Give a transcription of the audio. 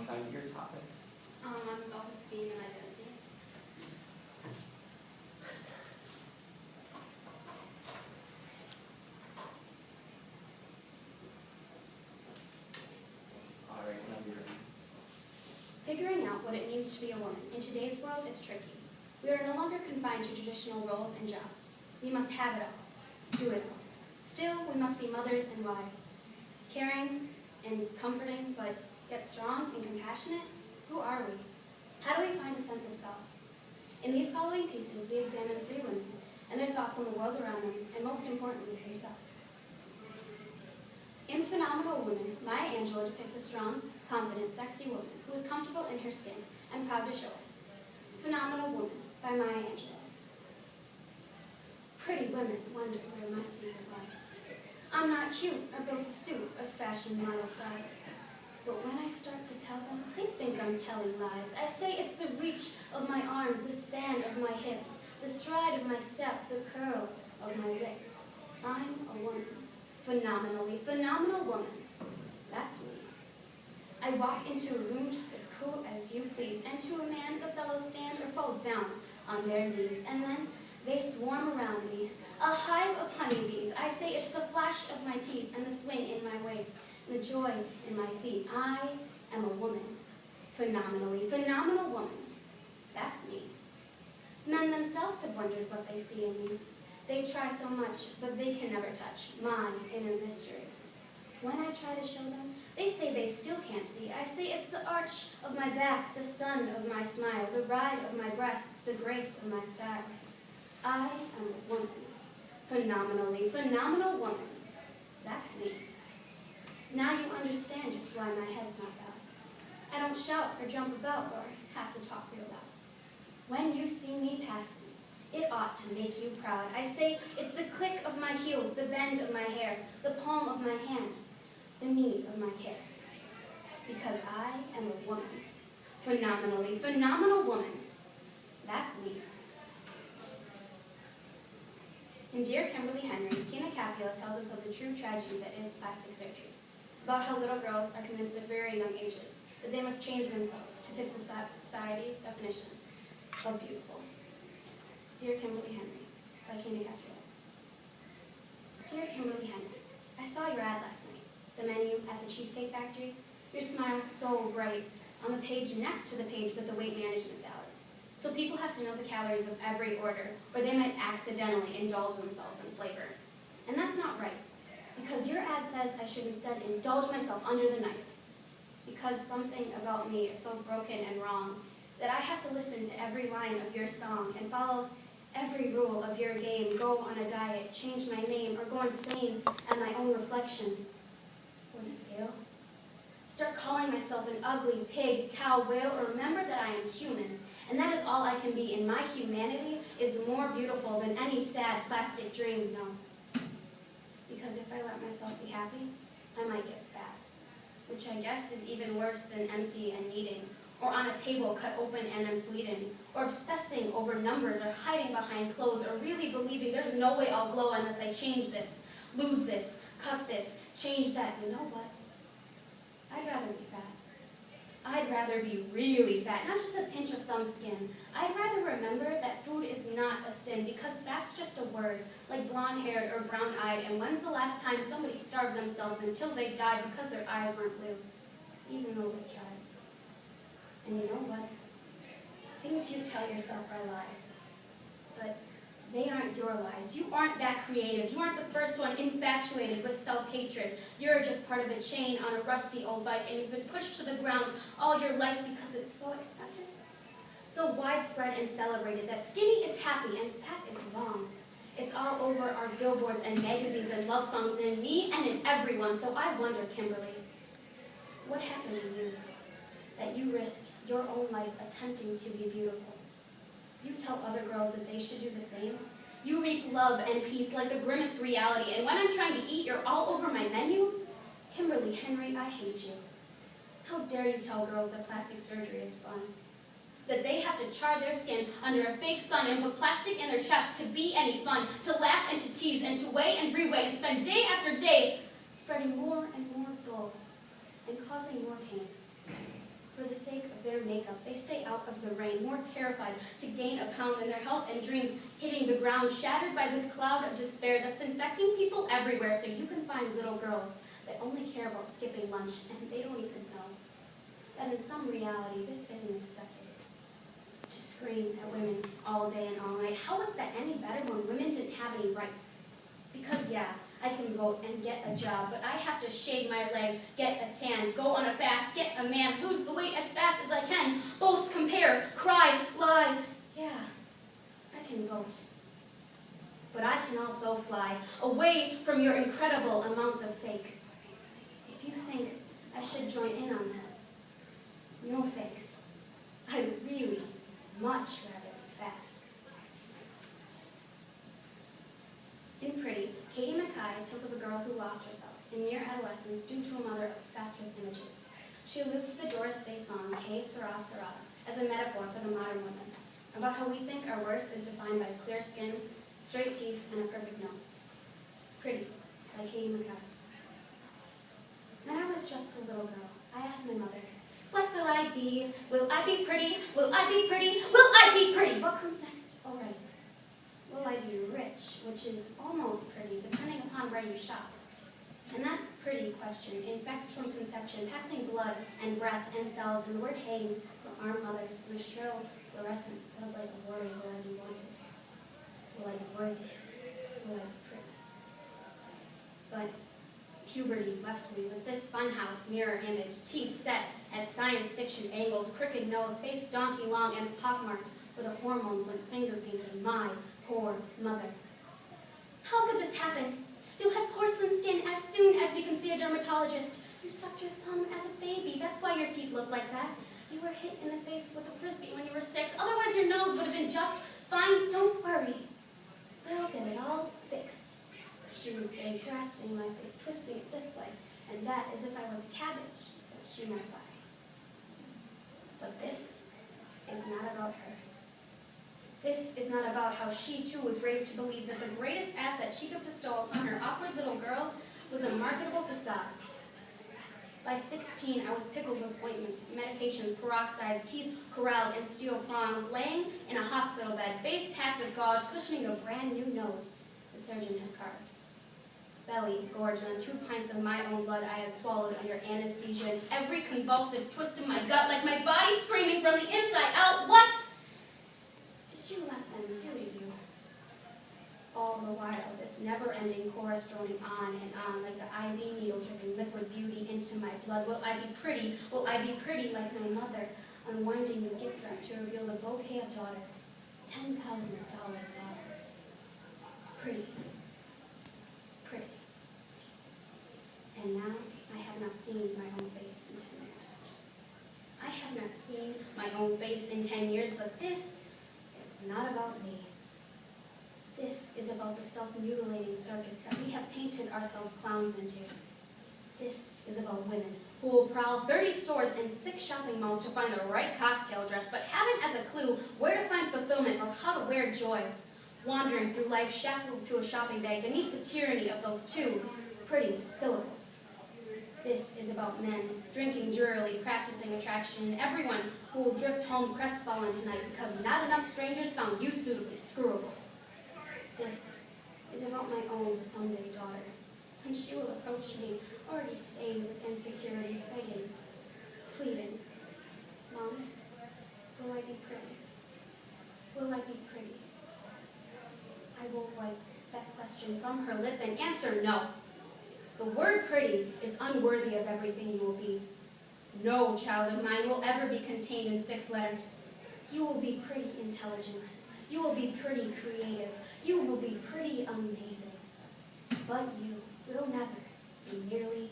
kind of your topic. On self-esteem and identity. All right, whenever you're ready. Figuring out what it means to be a woman in today's world is tricky. We are no longer confined to traditional roles and jobs. We must have it all, do it all. Still, we must be mothers and wives, caring and comforting, but yet strong and compassionate. Who are we? How do we find a sense of self? In these following pieces, we examine 3 women and their thoughts on the world around them, and most importantly, themselves. In Phenomenal Woman, Maya Angelou depicts a strong, confident, sexy woman who is comfortable in her skin and proud to show us. Phenomenal Woman by Maya Angelou. Pretty women wonder where my secret lies. I'm not cute or built to suit a fashion model size. But when I start to tell them, they think I'm telling lies. I say it's the reach of my arms, the span of my hips, the stride of my step, the curl of my lips. I'm a woman. Phenomenally phenomenal woman. That's me. I walk into a room just as cool as you please, and to a man the fellows stand or fall down on their knees, and then they swarm around me, a hive of honeybees. I say it's the flash of my teeth and the swing in my waist, and the joy in my feet. I am a woman. Phenomenally phenomenal woman. That's me. Men themselves have wondered what they see in me. They try so much, but they can never touch my inner mystery. When I try to show them, they say they still can't see. I say it's the arch of my back, the sun of my smile, the ride of my breasts, the grace of my style. I am a woman. Phenomenally phenomenal woman. That's me. Now you understand just why my head's not bowed. I don't shout or jump about or have to talk real loud. When you see me passing, it ought to make you proud. I say it's the click of my heels, the bend of my hair, the palm of my hand, the need of my care. Because I am a woman. Phenomenally phenomenal woman. That's me. In Dear Kimberly Henry, Kina Capua tells us of the true tragedy that is plastic surgery, about how little girls are convinced at very young ages that they must change themselves to fit the society's definition of beautiful. Dear Kimberly Henry, by Kina Capua. Dear Kimberly Henry, I saw your ad last night, the menu at the Cheesecake Factory. Your smile so bright, on the page next to the page with the weight management salads. So people have to know the calories of every order, or they might accidentally indulge themselves in flavor. And that's not right, because your ad says I should instead indulge myself under the knife. Because something about me is so broken and wrong that I have to listen to every line of your song and follow every rule of your game, go on a diet, change my name, or go insane at my own reflection. Or the scale. Start calling myself an ugly pig, cow, whale, or remember that I am human, and that is all I can be, and my humanity is more beautiful than any sad plastic dream, no. Because if I let myself be happy, I might get fat, which I guess is even worse than empty and needing, or on a table cut open and I'm bleeding, or obsessing over numbers, or hiding behind clothes, or really believing there's no way I'll glow unless I change this, lose this, cut this, change that. You know what? I'd rather be fat. I'd rather be really fat, not just a pinch of some skin. I'd rather remember that food is not a sin, because fat's just a word, like blonde-haired or brown-eyed, and when's the last time somebody starved themselves until they died because their eyes weren't blue, even though they tried? And you know what? Things you tell yourself are lies, but they aren't your lies. You aren't that creative. You aren't the first one infatuated with self-hatred. You're just part of a chain on a rusty old bike, and you've been pushed to the ground all your life because it's so accepted, so widespread and celebrated that skinny is happy and fat is wrong. It's all over our billboards and magazines and love songs, and in me and in everyone. So I wonder, Kimberly, what happened to you that you risked your own life attempting to be beautiful? You tell other girls that they should do the same. You reap love and peace like the grimmest reality, and when I'm trying to eat, you're all over my menu? Kimberly Henry, I hate you. How dare you tell girls that plastic surgery is fun? That they have to char their skin under a fake sun and put plastic in their chest to be any fun, to laugh and to tease and to weigh and reweigh and spend day after day spreading more and more bull and causing more pain. For the sake of their makeup, they stay out of the rain, more terrified to gain a pound than their health and dreams hitting the ground, shattered by this cloud of despair that's infecting people everywhere. So you can find little girls that only care about skipping lunch, and they don't even know that in some reality this isn't accepted. To scream at women all day and all night. How is that any better when women didn't have any rights? Because yeah, I can vote and get a job, but I have to shave my legs, get a tan, go on a fast, get a man, lose the weight as fast as I can, boast, compare, cry, lie. Yeah, I can vote. But I can also fly away from your incredible amounts of fake. If you think I should join in on that, no thanks. I'd really much rather be fat. In Pretty, Katie Mackay tells of a girl who lost herself in mere adolescence due to a mother obsessed with images. She alludes to the Doris Day song, Que Sera Sera, as a metaphor for the modern woman, about how we think our worth is defined by clear skin, straight teeth, and a perfect nose. Pretty, by Katie Mackay. When I was just a little girl, I asked my mother, what will I be? Will I be pretty? Will I be pretty? Will I be pretty? What comes next? All right. Will I be rich? Which is almost pretty, depending upon where you shop. And that pretty question infects from conception, passing blood and breath and cells, and the word hangs from our mothers in a shrill, fluorescent floodlight of worry. Will I be wanted? Will I be worthy? Will I be pretty? But puberty left me with this funhouse mirror image, teeth set at science fiction angles, crooked nose, face donkey long and pockmarked where the hormones went finger painting. My poor mother. How could this happen? You'll have porcelain skin as soon as we can see a dermatologist. You sucked your thumb as a baby. That's why your teeth look like that. You were hit in the face with a frisbee when you were 6. Otherwise your nose would have been just fine. Don't worry. We'll get it all fixed. She would say, grasping my face, twisting it this way, and that as if I was a cabbage that she might buy. But this is not about her. This is not about how she, too, was raised to believe that the greatest asset she could bestow upon her awkward little girl was a marketable facade. By 16, I was pickled with ointments, medications, peroxides, teeth corralled in steel prongs, laying in a hospital bed, face packed with gauze, cushioning a brand new nose the surgeon had carved. Belly gorged on 2 pints of my own blood I had swallowed under anesthesia, and every convulsive twist of my gut, like my body screaming from the inside out, what did you let them do to you? All the while, this never-ending chorus droning on and on, like the IV needle dripping liquid beauty into my blood. Will I be pretty? Will I be pretty like my mother? Unwinding the gift wrap to reveal the bouquet of daughter. $10,000 daughter. Pretty. Pretty. And now, I have not seen my own face in 10 years. I have not seen my own face in 10 years, but this is not about me. This is about the self-mutilating circus that we have painted ourselves clowns into. This is about women who will prowl 30 stores and 6 shopping malls to find the right cocktail dress, but haven't as a clue where to find fulfillment or how to wear joy. Wandering through life shackled to a shopping bag beneath the tyranny of those 2 pretty syllables. This is about men drinking drearily, practicing attraction, and everyone who will drift home crestfallen tonight because not enough strangers found you suitably screwable. This is about my own someday daughter, and she will approach me, already stained with insecurities, begging, pleading, Mom, will I be pretty? Will I be pretty? I will wipe that question from her lip and answer no. The word pretty is unworthy of everything you will be. No child of mine will ever be contained in 6 letters. You will be pretty intelligent. You will be pretty creative. You will be pretty amazing. But you will never be nearly